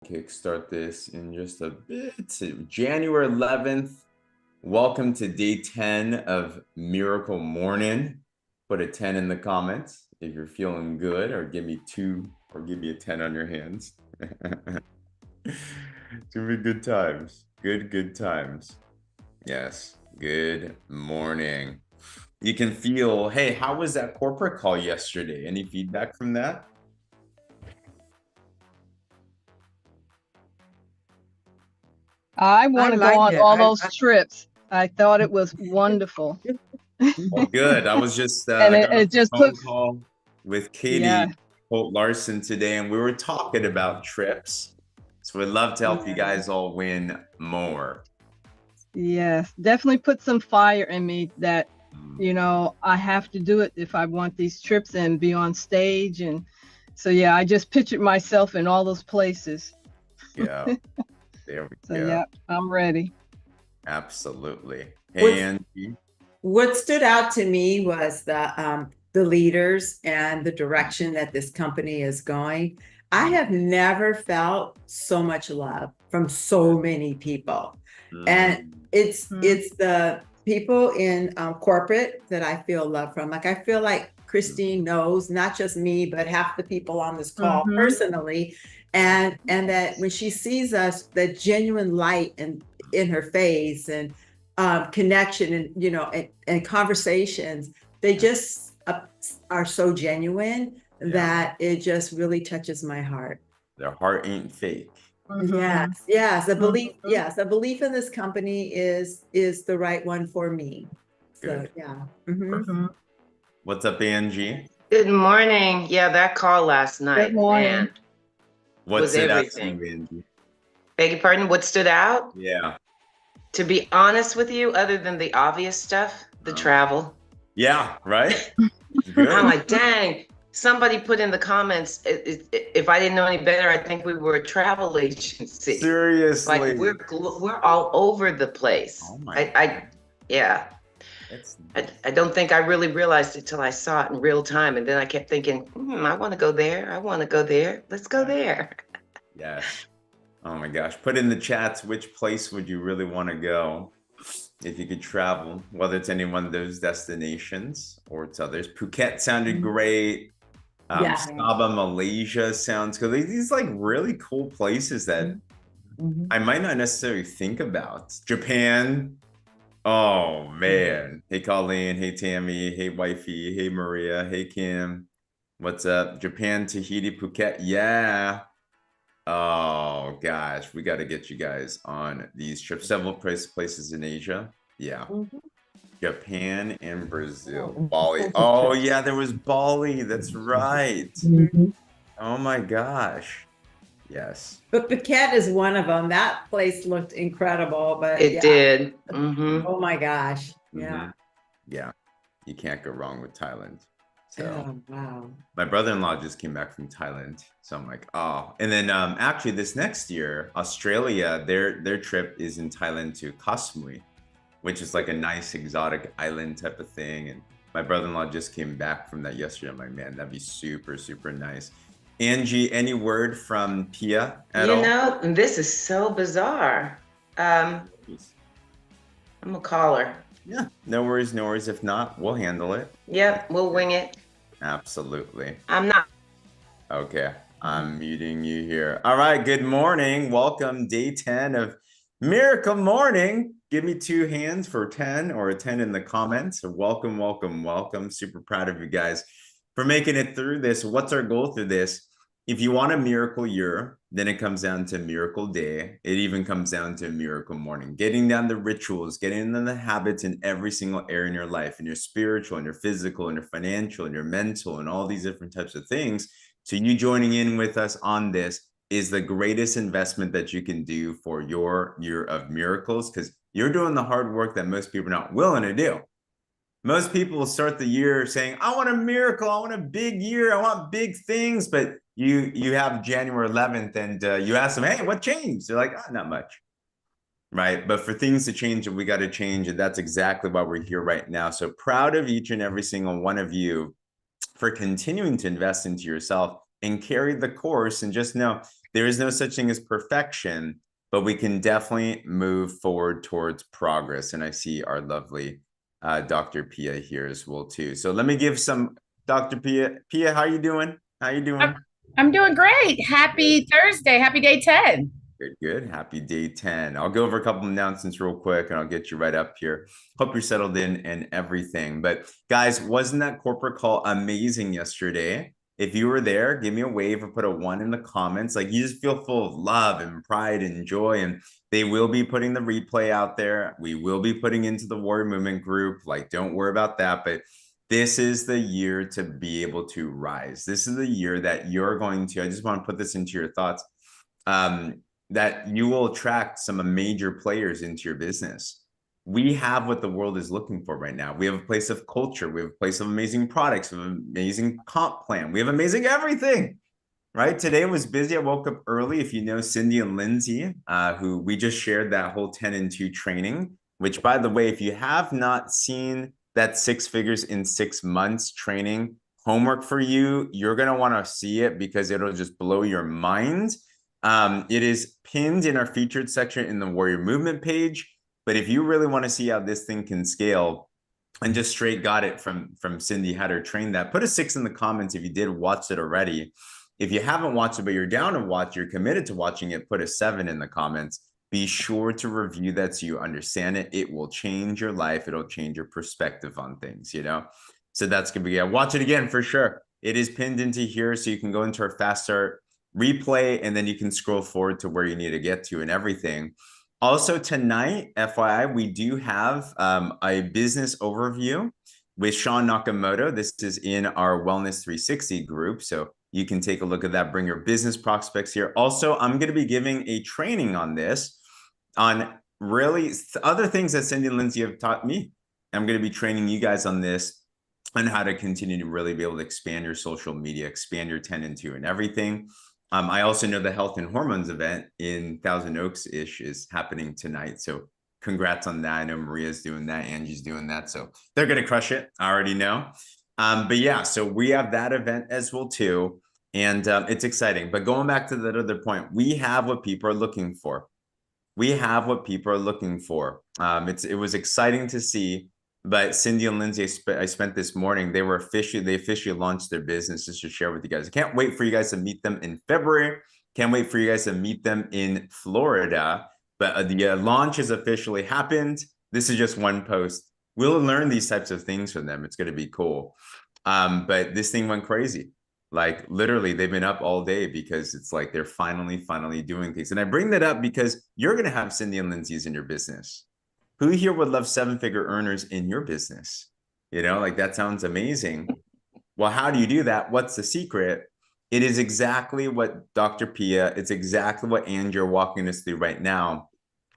kickstart this in just a bit. January 11th. Welcome to day 10 of Miracle Morning. Put a 10 in the comments if you're feeling good, or give me 2 or give me a 10 on your hands. It's gonna be good times. Good times. Yes. Good morning. You can feel, hey, how was that corporate call yesterday? Any feedback from that? I want to go on all those trips. I thought it was wonderful. Well, good. I was just And I it, got a it just phone puts, call with yeah, Katie Holt Larson today, and we were talking about trips. So we'd love to help you guys all win more. yes, definitely put some fire in me that, I have to do it if I want these trips and be on stage. And so, yeah, I just pictured myself in all those places. Yeah, there we So, go. yeah, I'm ready. Absolutely. Hey, Angie. What stood out to me was the leaders and the direction that this company is going. I have never felt so much love from so many people, and it's the people in corporate that I feel love from. Like, I feel like Christine knows not just me, but half the people on this call personally, and that when she sees us, the genuine light in her face, and connection, and and conversations, they just are so genuine that it just really touches my heart. Their heart ain't fake. Yes, the belief in this company is the right one for me. Good. So yeah. What's up, Angie? Good morning. Yeah, that call last night, Good morning. man, What was stood out to everything. you, Angie? Beg your pardon, what stood out? Yeah. To be honest with you, other than the obvious stuff, the travel. Yeah, right? Good. I'm like, dang, somebody put in the comments, if I didn't know any better, I think we were a travel agency. Seriously. Like, we're all over the place. Oh my Yeah. I don't think I really realized it till I saw it in real time. And then I kept thinking, I want to go there. I want to go there. Let's go there. Yes. Oh my gosh. Put in the chats, which place would you really want to go if you could travel, whether it's any one of those destinations or it's others. Phuket sounded great. Sabah, Malaysia sounds good. These like really cool places that I might not necessarily think about. Japan. Oh man. Hey Colleen, hey Tammy, hey Wifey, hey Maria, hey Kim. What's up? Japan, Tahiti, Phuket. Yeah. Oh gosh, we got to get you guys on these trips. Several places in Asia. Yeah. Japan and Brazil. Bali. Oh yeah, there was Bali. That's right. Oh my gosh. Yes. But Phuket is one of them. That place looked incredible, but It did. Oh my gosh. Yeah. Yeah. You can't go wrong with Thailand. So Oh, wow. my brother-in-law just came back from Thailand. So I'm like, oh. And then actually this next year, Australia, their trip is in Thailand to Koh Samui, which is like a nice exotic island type of thing. And my brother-in-law just came back from that yesterday. I'm like, man, that'd be super, super nice. Angie, any word from Pia at all? You know, this is so bizarre. I'm gonna call her. Yeah, no worries, no worries. If not, we'll handle it. Yep, we'll wing it. Absolutely. I'm not. Okay, I'm muting you here. All right, good morning. Welcome, day 10 of Miracle Morning. Give me 2 hands for 10 or a 10 in the comments. So welcome, welcome, welcome. Super proud of you guys for making it through this. What's our goal through this? If you want a miracle year, then it comes down to miracle day. It even comes down to miracle morning. Getting down the rituals, getting in the habits in every single area in your life, in your spiritual, in your physical, in your financial, in your mental, and all these different types of things. So you joining in with us on this is the greatest investment that you can do for your year of miracles, because you're doing the hard work that most people are not willing to do. Most people will start the year saying, I want a miracle, I want a big year, I want big things, but you have January 11th and you ask them, hey, what changed? They're like, oh, not much, right? But for things to change, we got to change, and that's exactly why we're here right now. So proud of each and every single one of you for continuing to invest into yourself and carry the course, and just know there is no such thing as perfection, but we can definitely move forward towards progress. And I see our lovely Dr. Pia here as well too. So let me give some Dr. Pia. Pia, how you doing? How you doing? I'm doing great. Happy Thursday. Happy day 10. Good. Happy day 10. I'll go over a couple of announcements real quick and I'll get you right up here. Hope you're settled in and everything. But guys, wasn't that corporate call amazing yesterday? If you were there, give me a wave or put a 1 in the comments. Like, you just feel full of love and pride and joy. And they will be putting the replay out there. We will be putting into the Warrior Movement group. Like, don't worry about that. But this is the year to be able to rise. This is the year that you're going to, I just want to put this into your thoughts, that you will attract some major players into your business. We have what the world is looking for right now. We have a place of culture. We have a place of amazing products, we have an amazing comp plan. We have amazing everything, right? Today was busy. I woke up early. If you know Cindy and Lindsay, who we just shared that whole 10 and 2 training, which, by the way, if you have not seen that 6 figures in 6 months training, homework for you, you're going to want to see it because it'll just blow your mind. It is pinned in our featured section in the Warrior Movement page. But if you really want to see how this thing can scale, and just straight got it from Cindy, had her train that, put a 6 in the comments if you did watch it already. If you haven't watched it, but you're down to watch, you're committed to watching it, put a 7 in the comments. Be sure to review that so you understand it. It will change your life. It'll change your perspective on things, you know? So that's going to be, watch it again for sure. It is pinned into here, so you can go into our fast start replay, and then you can scroll forward to where you need to get to and everything. Also tonight, FYI, we do have a business overview with Sean Nakamoto. This is in our Wellness 360 group, so you can take a look at that. Bring your business prospects here. Also, I'm going to be giving a training on this, on really other things that Cindy and Lindsay have taught me. I'm going to be training you guys on this, on how to continue to really be able to expand your social media, expand your 10 and 2 and everything. I also know the Health and Hormones event in Thousand Oaks-ish is happening tonight. So congrats on that. I know Maria's doing that. Angie's doing that. So they're going to crush it. I already know. But yeah, so we have that event as well too. And it's exciting. But going back to that other point, we have what people are looking for. We have what people are looking for. It was exciting to see. But Cindy and Lindsay, I spent this morning, they officially launched their business, just to share with you guys. I can't wait for you guys to meet them in February. Can't wait for you guys to meet them in Florida. But the launch has officially happened. This is just one post. We'll learn these types of things from them. It's going to be cool. But this thing went crazy. Like, literally, they've been up all day because it's like they're finally doing things. And I bring that up because you're going to have Cindy and Lindsay's in your business. Who here would love 7-figure earners in your business? You know, like, that sounds amazing. Well, how do you do that? What's the secret? It is exactly what Dr. Pia, it's exactly what Angie are walking us through right now,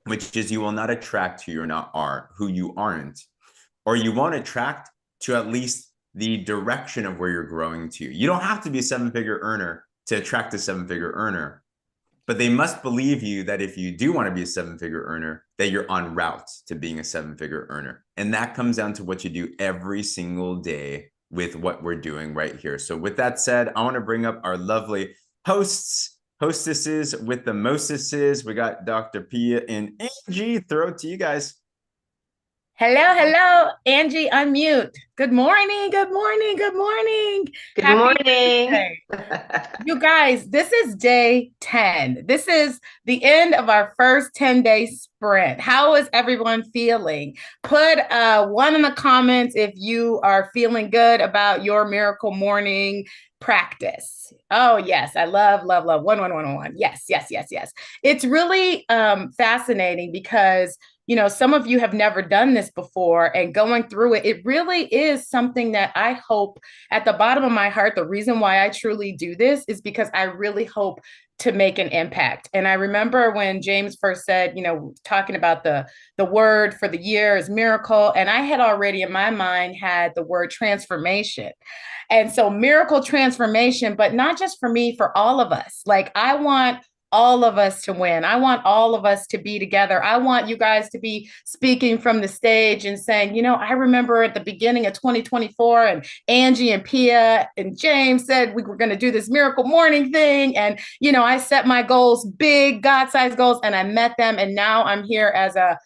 which is you will not attract who you aren't, or you won't attract to at least the direction of where you're growing to. You don't have to be a 7-figure earner to attract a 7-figure earner. But they must believe you that if you do want to be a 7-figure earner, that you're on route to being a 7-figure earner. And that comes down to what you do every single day with what we're doing right here. So with that said, I want to bring up our lovely hostesses with the mostesses. We got Dr. Pia and Angie. Throw it to you guys. Hello, Angie, unmute. Good morning. Good morning. Good Happy morning. Thursday. You guys, this is day 10. This is the end of our first 10-day sprint. How is everyone feeling? Put 1 in the comments if you are feeling good about your miracle morning practice. Oh, yes. I love. 1. Yes. It's really fascinating because, you know, some of you have never done this before, and going through it, it really is something that I hope at the bottom of my heart, the reason why I truly do this is because I really hope to make an impact. And I remember when James first said, you know, talking about the word for the year is miracle. And I had already in my mind had the word transformation. And so miracle transformation, but not just for me, for all of us. Like, I want all of us to win. I want all of us to be together. I want you guys to be speaking from the stage and saying, you know, I remember at the beginning of 2024 and Angie and Pia and James said we were going to do this miracle morning thing. And, you know, I set my goals, big God-sized goals, and I met them. And now I'm here as a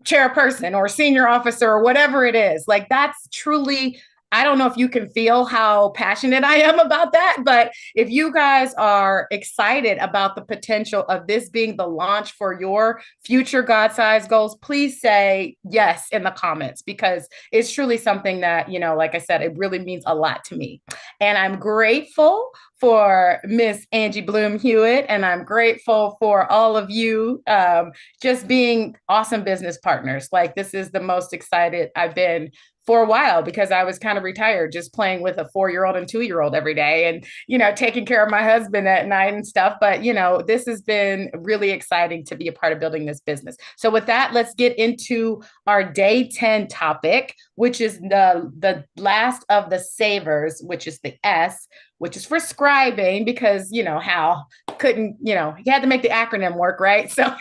chairperson or senior officer or whatever it is. Like, that's truly, I don't know if you can feel how passionate I am about that, but if you guys are excited about the potential of this being the launch for your future God-sized goals, please say yes in the comments, because it's truly something that, you know, like I said, it really means a lot to me. And I'm grateful for Miss Angie Bloom Hewett, and I'm grateful for all of you just being awesome business partners. Like, this is the most excited I've been for a while, because I was kind of retired, just playing with a 4-year-old and 2-year-old every day, and, you know, taking care of my husband at night and stuff. But, you know, this has been really exciting to be a part of building this business. So with that, let's get into our day 10 topic, which is the last of the savers, which is the S, which is for scribing, because, you know, Hal couldn't, you know, he had to make the acronym work, right? So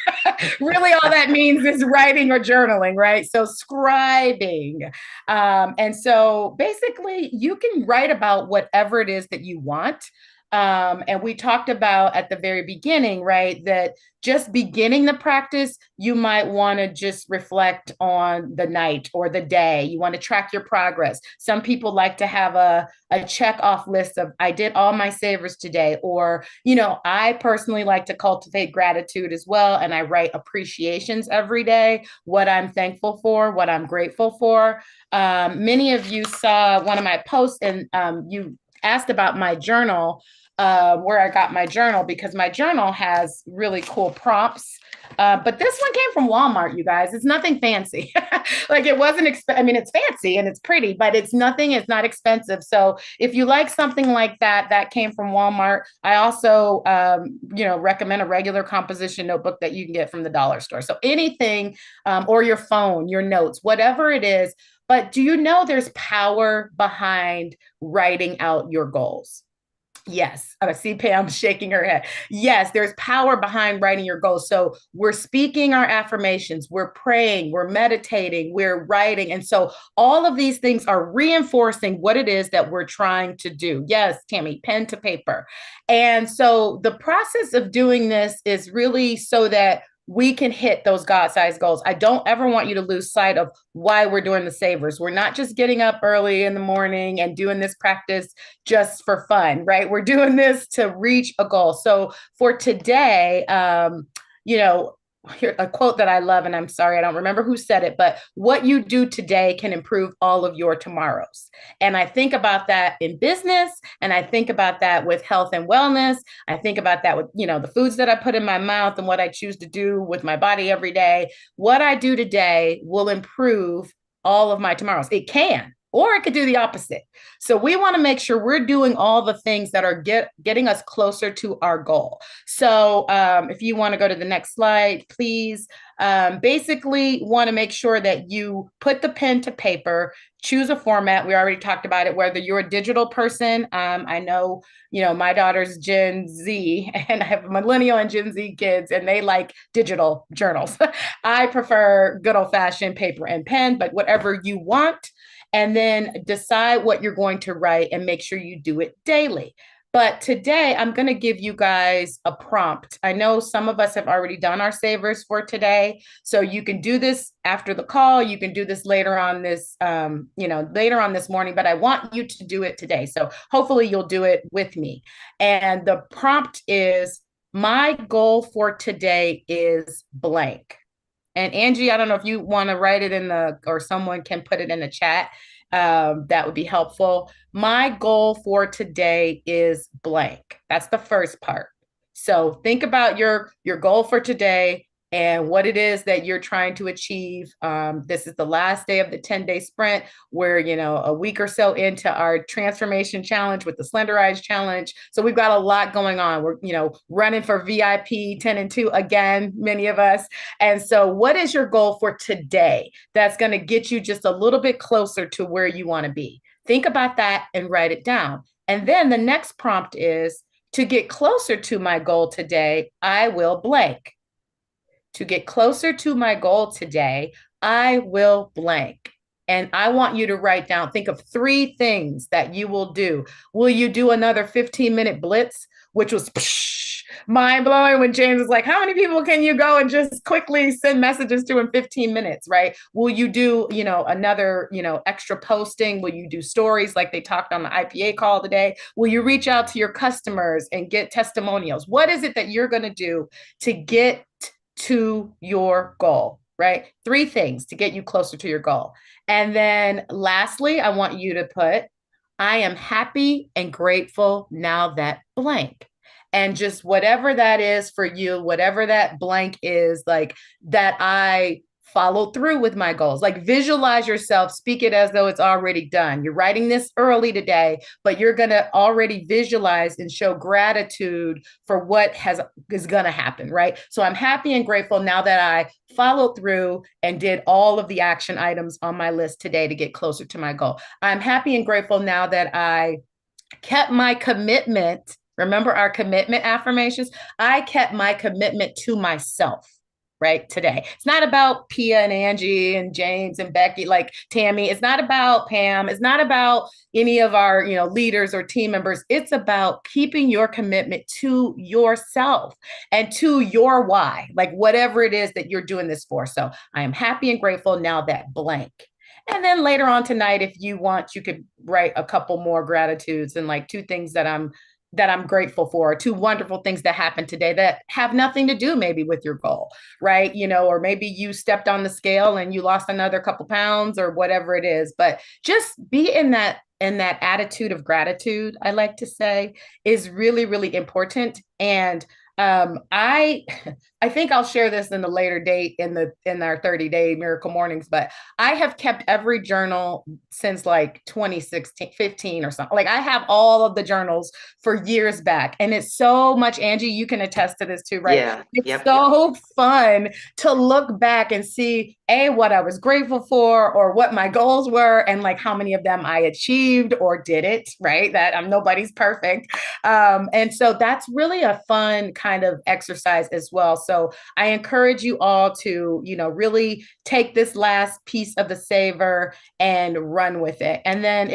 really all that means is writing or journaling, right? So scribing. And so basically you can write about whatever it is that you want. And we talked about at the very beginning, right, that just beginning the practice, you might want to just reflect on the night or the day. You want to track your progress. Some people like to have a check off list of, I did all my savers today. Or, you know, I personally like to cultivate gratitude as well. And I write appreciations every day, what I'm thankful for, what I'm grateful for. Many of you saw one of my posts, and you asked about my journal, where I got my journal, because my journal has really cool prompts. But this one came from Walmart, you guys. It's nothing fancy. Like, it wasn't, I mean, it's fancy and it's pretty, but it's nothing, it's not expensive. So if you like something like that, that came from Walmart. I also, you know, recommend a regular composition notebook that you can get from the dollar store. So anything, or your phone, your notes, whatever it is. But do you know there's power behind writing out your goals? Yes. I see Pam shaking her head. Yes, there's power behind writing your goals. So we're speaking our affirmations, we're praying, we're meditating, we're writing. And so all of these things are reinforcing what it is that we're trying to do. Yes, Tammy, pen to paper. And so the process of doing this is really so that we can hit those God-sized goals. I don't ever want you to lose sight of why we're doing the savers. We're not just getting up early in the morning and doing this practice just for fun, right? We're doing this to reach a goal. So for today, you know, here, a quote that I love, and I'm sorry, I don't remember who said it, but what you do today can improve all of your tomorrows. And I think about that in business, and I think about that with health and wellness. I think about that with, you know, the foods that I put in my mouth and what I choose to do with my body every day. What I do today will improve all of my tomorrows. It can. Or it could do the opposite. So we want to make sure we're doing all the things that are getting us closer to our goal. So if you want to go to the next slide, please. Basically want to make sure that you put the pen to paper, choose a format. We already talked about it, whether you're a digital person. I know, you know, my daughter's Gen Z, and I have millennial and Gen Z kids, and they like digital journals. I prefer good old fashioned paper and pen, but whatever you want. And then decide what you're going to write and make sure you do it daily. But today I'm going to give you guys a prompt. I know some of us have already done our savers for today. So you can do this after the call. You can do this later on this, later on this morning, but I want you to do it today. So hopefully you'll do it with me. And the prompt is, my goal for today is blank. And Angie, I don't know if you want to write it or someone can put it in the chat. That would be helpful. My goal for today is blank. That's the first part. So think about your goal for today and what it is that you're trying to achieve. This is the last day of the 10-day sprint. We're, you know, a week or so into our transformation challenge with the Slender Eyes challenge. So we've got a lot going on. We're, you know, running for VIP 10 and 2 again, many of us. And so what is your goal for today that's going to get you just a little bit closer to where you want to be? Think about that and write it down. And then the next prompt is, To get closer to my goal today, I will blank. To get closer to my goal today, I will blank. And I want you to write down, think of 3 things that you will do. Will you do another 15-minute blitz, which was mind blowing when James was like, how many people can you go and just quickly send messages to in 15 minutes, right? Will you do, another, extra posting? Will you do stories like they talked on the IPA call today? Will you reach out to your customers and get testimonials? What is it that you're going to do to get to your goal, right? 3 things to get you closer to your goal. And then lastly, I want you to put, I am happy and grateful now that blank. And just whatever that is for you, whatever that blank is, like that I follow through with my goals. Like visualize yourself, speak it as though it's already done. You're writing this early today, but you're going to already visualize and show gratitude for what is going to happen, right? So I'm happy and grateful now that I followed through and did all of the action items on my list today to get closer to my goal. I'm happy and grateful now that I kept my commitment. Remember our commitment affirmations? I kept my commitment to myself. Right today. It's not about Pia and Angie and James and Becky, like Tammy. It's not about Pam. It's not about any of our, leaders or team members. It's about keeping your commitment to yourself and to your why, like whatever it is that you're doing this for. So I am happy and grateful now that blank. And then later on tonight, if you want, you could write a couple more gratitudes and like 2 things that I'm grateful for, 2 wonderful things that happened today that have nothing to do maybe with your goal, right? Or maybe you stepped on the scale and you lost another couple pounds or whatever it is, but just be in that attitude of gratitude, I like to say, is really, really important. And I think I'll share this in the later date in our 30-day miracle mornings, but I have kept every journal since like 2016, 15 or something. Like I have all of the journals for years back. And it's so much, Angie, you can attest to this too, right? Yeah. It's so fun to look back and see what I was grateful for or what my goals were and like how many of them I achieved or didn't, right? That nobody's perfect. And so that's really a fun kind of exercise as well. So I encourage you all to, really take this last piece of the savor and run with it. And then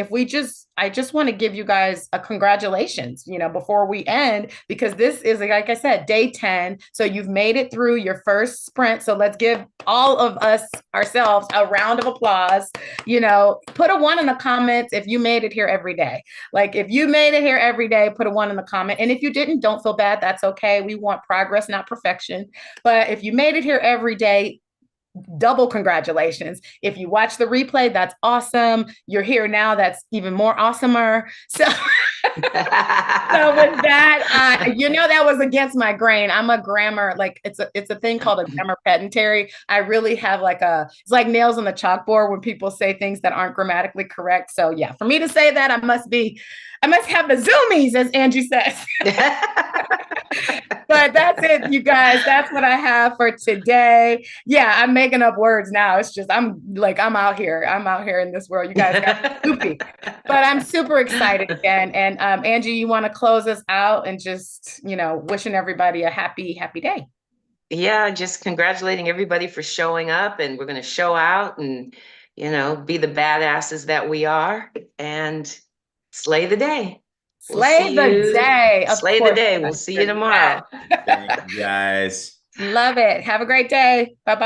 I just want to give you guys a congratulations, before we end, because this is, like I said, day 10. So you've made it through your first sprint. So let's give all of us ourselves a round of applause. Put a 1 in the comments if you made it here every day. Like if you made it here every day, put a 1 in the comment. And if you didn't, don't feel bad. That's okay. We want progress, not perfection. But if you made it here every day, double congratulations. If you watch the replay, that's awesome. You're here now. That's even more awesomer. So, so with that, that was against my grain. I'm a grammar, like it's a thing called a grammar pedantary. I really have it's like nails on the chalkboard when people say things that aren't grammatically correct. So yeah, for me to say that, I must have the zoomies, as Angie says. But that's it, you guys. That's what I have for today. Yeah, I'm making up words now. It's just, I'm out here. I'm out here in this world. You guys got goofy. But I'm super excited again. And Angie, you want to close us out and just, wishing everybody a happy, happy day. Yeah, just congratulating everybody for showing up, and we're going to show out and, be the badasses that we are and slay the day. Slay the day. Slay the day. We'll see you tomorrow. Thank you guys. Love it. Have a great day. Bye-bye.